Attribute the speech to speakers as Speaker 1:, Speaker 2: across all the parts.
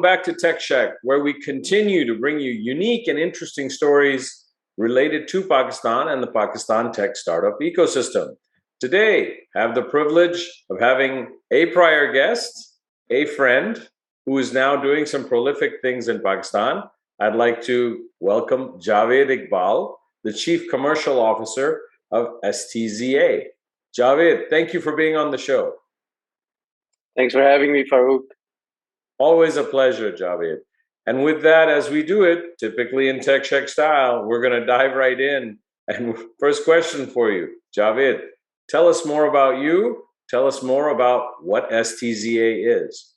Speaker 1: welcome back to Tech Sheck, where we continue to bring you unique and interesting stories related to Pakistan and the Pakistan tech startup ecosystem. Today, I have the privilege of having a prior guest, a friend, who is now doing some prolific things in Pakistan. I'd like to welcome Javaid Iqbal, the Chief Commercial Officer of STZA. Javaid, thank you for being on the show.
Speaker 2: Thanks for having me, Faruk.
Speaker 1: Always a pleasure, Javaid. And with that, as we do it, typically in Tech Sheck style, we're going to dive right in. And first question for you, Javaid, tell us more about you. Tell us more about what STZA is.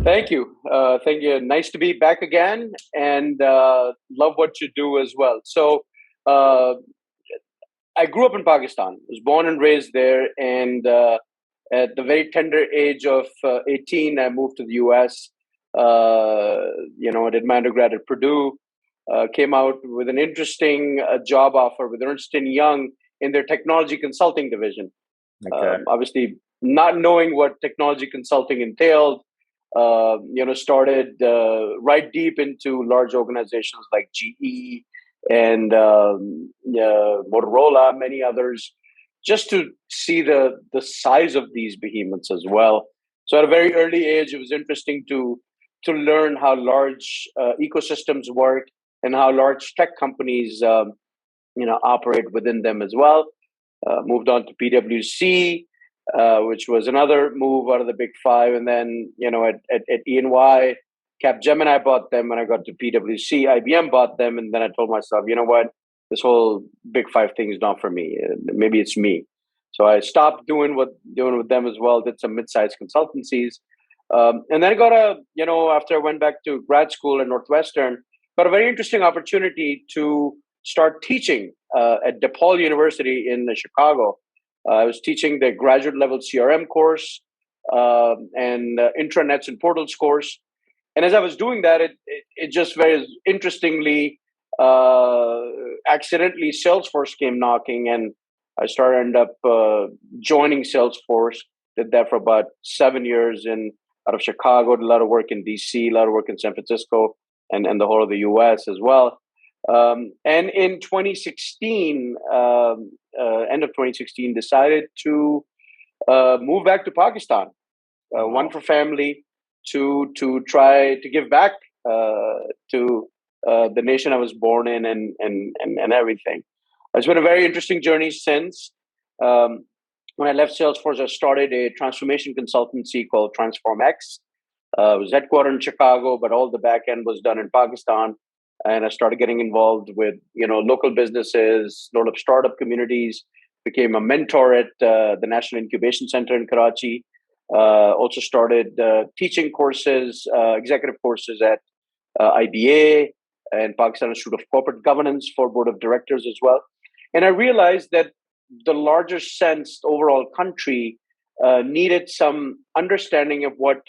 Speaker 2: Thank you. Thank you. Nice to be back again, and love what you do as well. So I grew up in Pakistan, was born and raised there, and at the very tender age of 18, I moved to the US. I did my undergrad at Purdue, came out with an interesting job offer with Ernst & Young in their technology consulting division.
Speaker 1: Okay.
Speaker 2: Obviously, not knowing what technology consulting entailed, started right deep into large organizations like GE and Motorola, many others, just to see the size of these behemoths as well. So at a very early age, it was interesting to learn how large ecosystems work and how large tech companies operate within them as well. Moved on to PwC, which was another move out of the big five. And then, at E&Y, Capgemini bought them. When I got to PwC, IBM bought them. And then I told myself, you know what, this whole big five thing is not for me. Maybe it's me. So I stopped doing with them as well, did some mid-sized consultancies. And then I got after I went back to grad school at Northwestern, got a very interesting opportunity to start teaching at DePaul University in Chicago. I was teaching the graduate level CRM course and intranets and portals course. And as I was doing that, it just very interestingly, accidentally, Salesforce came knocking, and I ended up joining Salesforce. Did that for about 7 years out of Chicago. Did a lot of work in DC, a lot of work in San Francisco, and the whole of the US as well. And in 2016, end of 2016, decided to move back to Pakistan. One, for family, to try to give back to the nation I was born in and everything. It's been a very interesting journey since. When I left Salesforce, I started a transformation consultancy called TransformX. It was headquartered in Chicago, but all the back end was done in Pakistan. And I started getting involved with local businesses, local startup communities. Became a mentor at the National Incubation Center in Karachi. Also started teaching courses, executive courses at IBA and Pakistan Institute of Corporate Governance for board of directors as well. And I realized that the larger sense overall country needed some understanding of what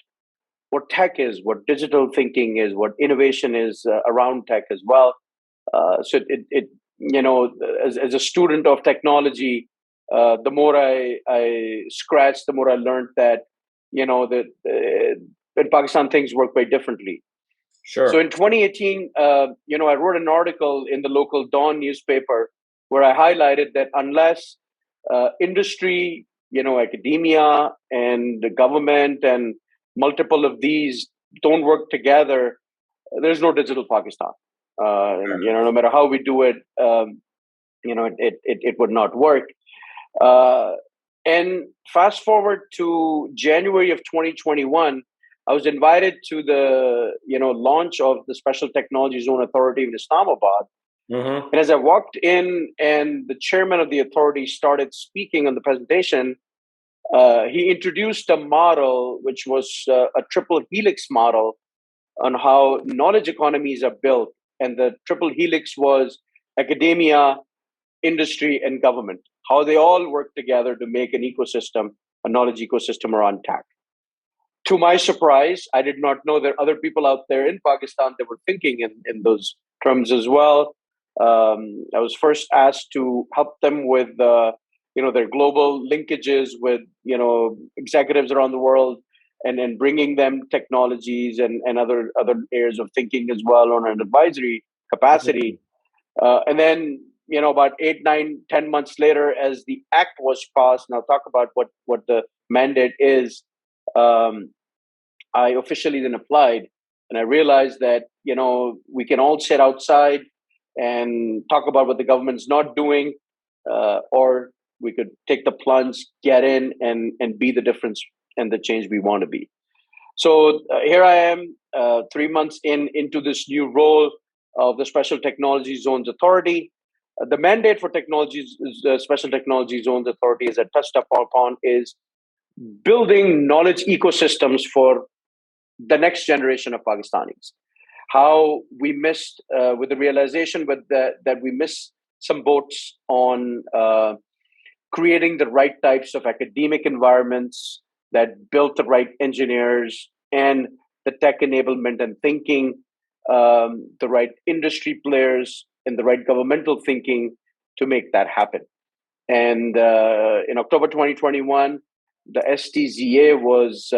Speaker 2: tech is, what digital thinking is, what innovation is around tech as well. So as a student of technology, the more I scratched, the more I learned that that in Pakistan things work very differently.
Speaker 1: Sure.
Speaker 2: So in 2018, I wrote an article in the local Dawn newspaper where I highlighted that unless industry, academia and the government and multiple of these don't work together, there's no digital Pakistan. No matter how we do it, it would not work. And fast forward to January of 2021, I was invited to the launch of the Special Technology Zone Authority in Islamabad.
Speaker 1: Mm-hmm.
Speaker 2: And as I walked in and the chairman of the authority started speaking on the presentation, he introduced a model which was a triple helix model on how knowledge economies are built. And the triple helix was academia, industry, and government, how they all work together to make an ecosystem, a knowledge ecosystem around tech. To my surprise, I did not know that other people out there in Pakistan that were thinking in those terms as well. I was first asked to help them with their global linkages with, executives around the world, and bringing them technologies and other areas of thinking as well on an advisory capacity. And then, about 8, 9, 10 months later, as the act was passed, and I'll talk about what the mandate is, I officially then applied, and I realized that, we can all sit outside and talk about what the government's not doing, or we could take the plunge, get in, and be the difference and the change we want to be. So here I am, 3 months into this new role of the Special Technology Zones Authority. The mandate for Special Technology Zones Authority, as I touched upon, is building knowledge ecosystems for the next generation of Pakistanis. How we missed, with the realization that we missed some boats on creating the right types of academic environments that built the right engineers and the tech enablement and thinking, the right industry players and the right governmental thinking to make that happen. And in October 2021, the STZA was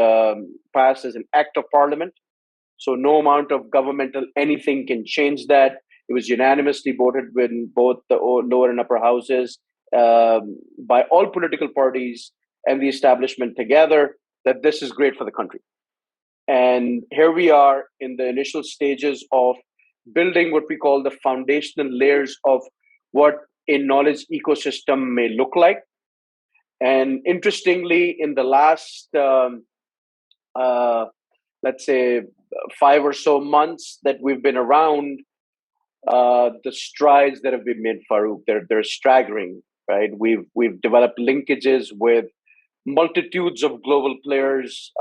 Speaker 2: passed as an act of parliament. So no amount of governmental anything can change that. It was unanimously voted in both the lower and upper houses by all political parties and the establishment together, that this is great for the country. And here we are in the initial stages of building what we call the foundational layers of what a knowledge ecosystem may look like. And interestingly, in the last, let's say, 5 or so months that we've been around, the strides that have been made, Faruk, they're staggering, right? We've developed linkages with multitudes of global players,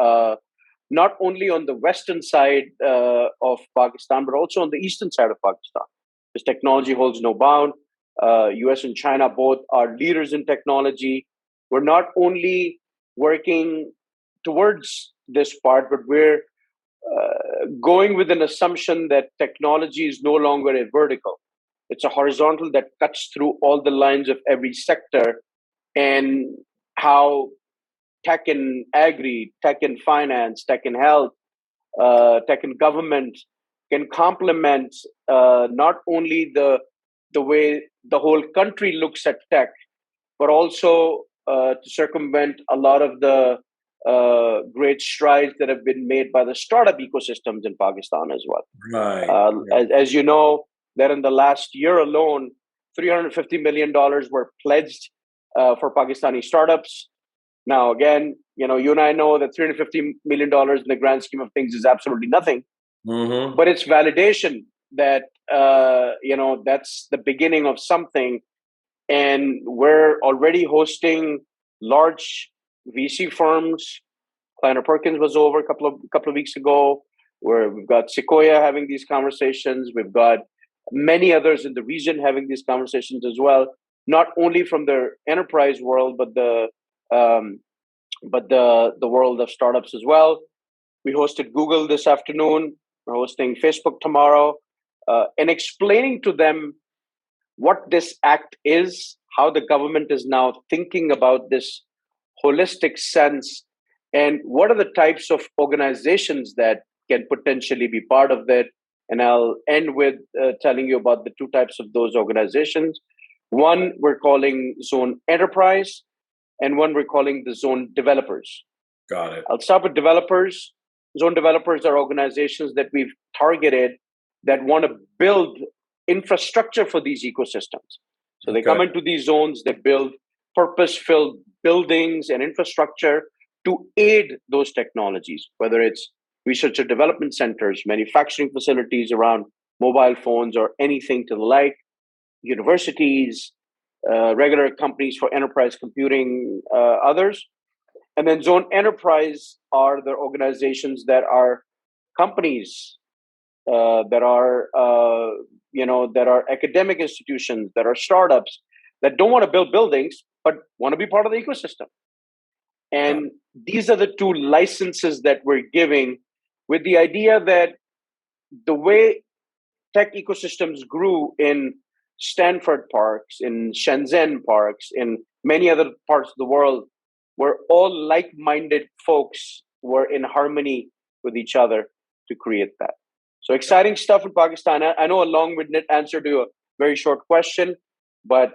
Speaker 2: not only on the western side of Pakistan, but also on the eastern side of Pakistan. This technology holds no bound. US and China both are leaders in technology. We're not only working towards this part, but we're going with an assumption that technology is no longer a vertical. It's a horizontal that cuts through all the lines of every sector, and how tech and agri, tech and finance, tech and health, tech and government can complement not only the way the whole country looks at tech, but also to circumvent a lot of the great strides that have been made by the startup ecosystems in Pakistan as well.
Speaker 1: Right.
Speaker 2: As you know, that in the last year alone, $350 million were pledged for Pakistani startups. Now, again, you and I know that $350 million in the grand scheme of things is absolutely nothing.
Speaker 1: Mm-hmm.
Speaker 2: But it's validation that, that's the beginning of something. And we're already hosting large VC firms. Kleiner Perkins was over a couple of weeks ago, where we've got Sequoia having these conversations. We've got many others in the region having these conversations as well, not only from the enterprise world, but the world of startups as well. We hosted Google this afternoon. We're hosting Facebook tomorrow, and explaining to them what this act is, how the government is now thinking about this holistic sense, and what are the types of organizations that can potentially be part of that. And I'll end with telling you about the two types of those organizations. One we're calling Zone Enterprise, and one we're calling the Zone Developers.
Speaker 1: Got it.
Speaker 2: I'll start with developers. Zone developers are organizations that we've targeted that want to build infrastructure for these ecosystems. So they come into these zones, they build purpose-filled buildings and infrastructure to aid those technologies, whether it's research and development centers, manufacturing facilities around mobile phones or anything to the like, universities, regular companies for enterprise computing, others. And then Zone Enterprise are the organizations that are companies, that are academic institutions, that are startups, that don't want to build buildings, but want to be part of the ecosystem. And these are the two licenses that we're giving, with the idea that the way tech ecosystems grew in Stanford parks, in Shenzhen parks, in many other parts of the world, where all like-minded folks were in harmony with each other to create that. So exciting stuff in Pakistan. I know a long-winded answer to a very short question, but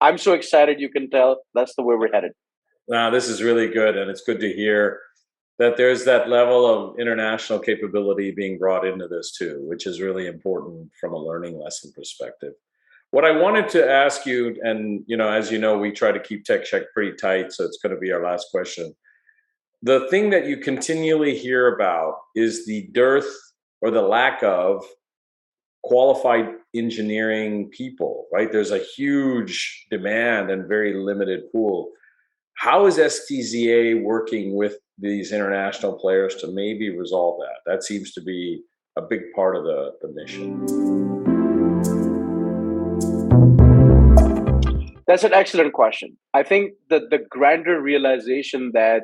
Speaker 2: I'm so excited, you can tell that's the way we're headed.
Speaker 1: Now, this is really good, and it's good to hear that there's that level of international capability being brought into this too, which is really important from a learning lesson perspective. What I wanted to ask you, and as you know, we try to keep Tech Sheck pretty tight, so it's going to be our last question. The thing that you continually hear about is the dearth or the lack of qualified engineering people, right? There's a huge demand and very limited pool. How is STZA working with these international players to maybe resolve that? That seems to be a big part of the mission.
Speaker 2: That's an excellent question. I think that the grander realization that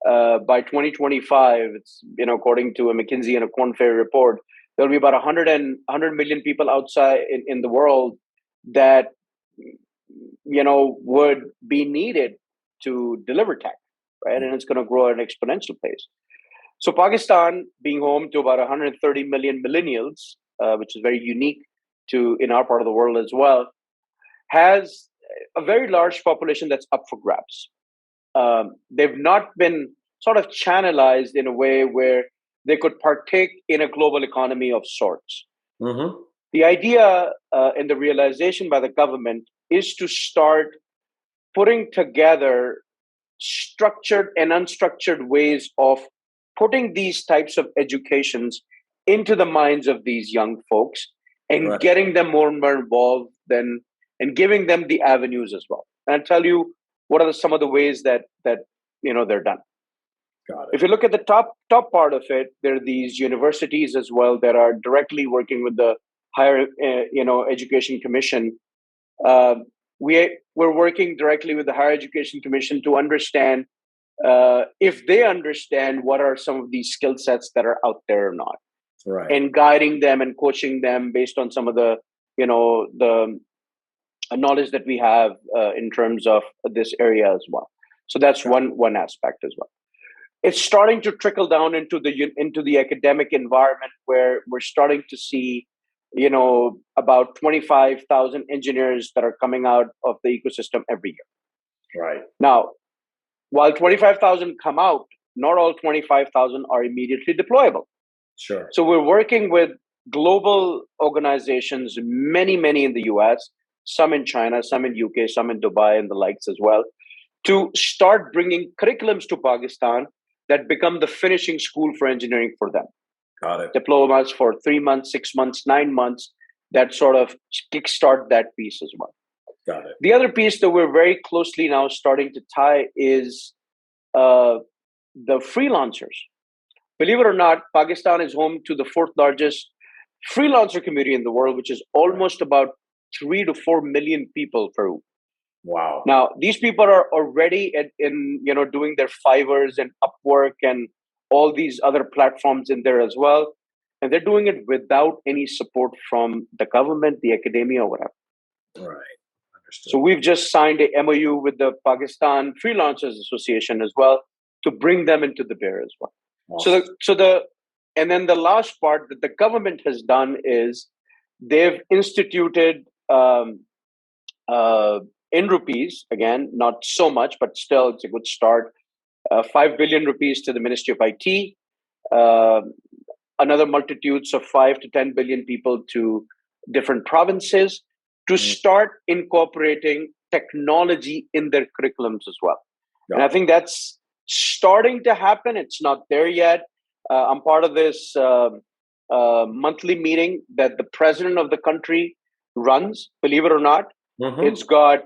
Speaker 2: by 2025, it's according to a McKinsey and a Korn Ferry report, there'll be about 100 million people outside in the world that would be needed to deliver tech, right? And it's going to grow at an exponential pace. So Pakistan, being home to about 130 million millennials, which is very unique in our part of the world as well, has a very large population that's up for grabs. They've not been sort of channelized in a way where they could partake in a global economy of sorts.
Speaker 1: Mm-hmm.
Speaker 2: The idea and the realization by the government is to start putting together structured and unstructured ways of putting these types of educations into the minds of these young folks and
Speaker 1: Right.
Speaker 2: getting them more and more involved and giving them the avenues as well. And I'll tell you what are some of the ways that they're done.
Speaker 1: Got it.
Speaker 2: If you look at the top part of it, there are these universities as well that are directly working with the Higher Education Commission. We're working directly with the Higher Education Commission to understand if they understand what are some of these skill sets that are out there or not,
Speaker 1: right,
Speaker 2: and guiding them and coaching them based on some of the the knowledge that we have in terms of this area as well. So that's one aspect as well. It's starting to trickle down into the academic environment where we're starting to see about 25,000 engineers that are coming out of the ecosystem every year.
Speaker 1: right.
Speaker 2: Now, while 25,000 come out, not all 25,000 are immediately deployable.
Speaker 1: Sure.
Speaker 2: So we're working with global organizations, many in the US, some in China, some in UK, some in Dubai and the likes as well, to start bringing curriculums to Pakistan that become the finishing school for engineering for them.
Speaker 1: Got it.
Speaker 2: Diplomas for 3 months, 6 months, 9 months, that sort of kickstart that piece as well.
Speaker 1: Got it.
Speaker 2: The other piece that we're very closely now starting to tie is the freelancers. Believe it or not, Pakistan is home to the 4th largest freelancer community in the world, which is almost about 3 to 4 million people, Faruk.
Speaker 1: Wow.
Speaker 2: Now, these people are already in doing their Fivers and Upwork and all these other platforms in there as well. And they're doing it without any support from the government, the academia, or whatever.
Speaker 1: Right. Understood.
Speaker 2: So we've just signed a MOU with the Pakistan Freelancers Association as well to bring them into the bear as well.
Speaker 1: Awesome.
Speaker 2: And then the last part that the government has done is they've instituted in rupees, again, not so much, but still it's a good start, 5 billion rupees to the Ministry of IT, another multitudes of 5 to 10 billion people to different provinces to start incorporating technology in their curriculums as well. Yeah. And I think that's starting to happen. It's not there yet. I'm part of this monthly meeting that the president of the country runs, believe it or not. Mm-hmm. It's got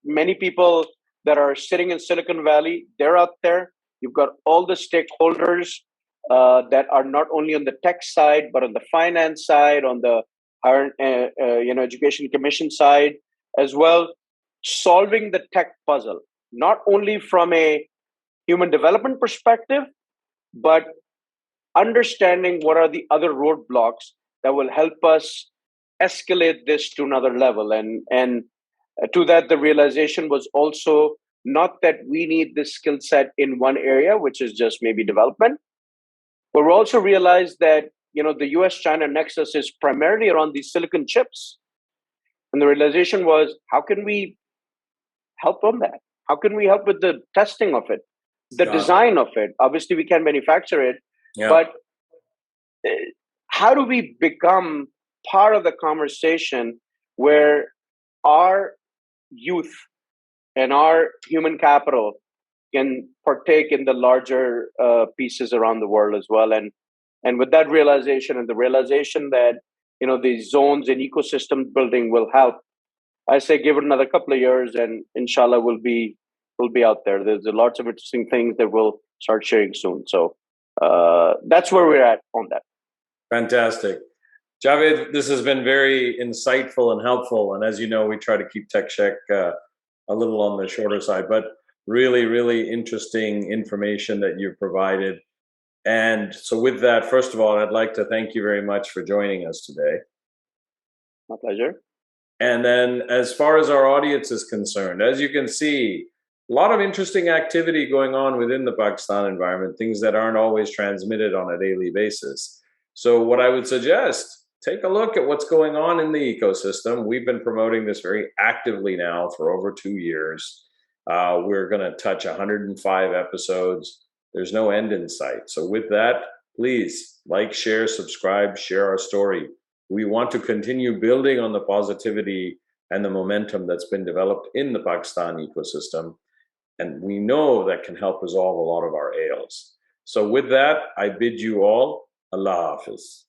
Speaker 2: many people that are sitting in Silicon Valley. They're out there. You've got all the stakeholders that are not only on the tech side, but on the finance side, on the Higher Education Commission side as well, solving the tech puzzle, not only from a human development perspective, but understanding what are the other roadblocks that will help us escalate this to another level. And to that, the realization was also not that we need this skill set in one area, which is just maybe development, but we also realized that the US-China nexus is primarily around these silicon chips. And the realization was, how can we help on that? How can we help with the testing of it, the design of it? Obviously, we can manufacture it, but how do we become part of the conversation where our youth and our human capital can partake in the larger pieces around the world as well? And with that realization, and the realization that these zones and ecosystem building will help, I say give it another couple of years, and inshallah we'll be out there. There's lots of interesting things that we'll start sharing soon. So that's where we're at on that.
Speaker 1: Fantastic. Javaid, this has been very insightful and helpful. And as you know, we try to keep Tech Sheck a little on the shorter side, but really, really interesting information that you've provided. And so with that, first of all, I'd like to thank you very much for joining us today.
Speaker 2: My pleasure.
Speaker 1: And then as far as our audience is concerned, as you can see, a lot of interesting activity going on within the Pakistan environment, things that aren't always transmitted on a daily basis. So what I would suggest, take a look at what's going on in the ecosystem. We've been promoting this very actively now for over 2 years. We're going to touch 105 episodes. There's no end in sight. So with that, please like, share, subscribe, share our story. We want to continue building on the positivity and the momentum that's been developed in the Pakistan ecosystem. And we know that can help resolve a lot of our ails. So with that, I bid you all Allah Hafiz.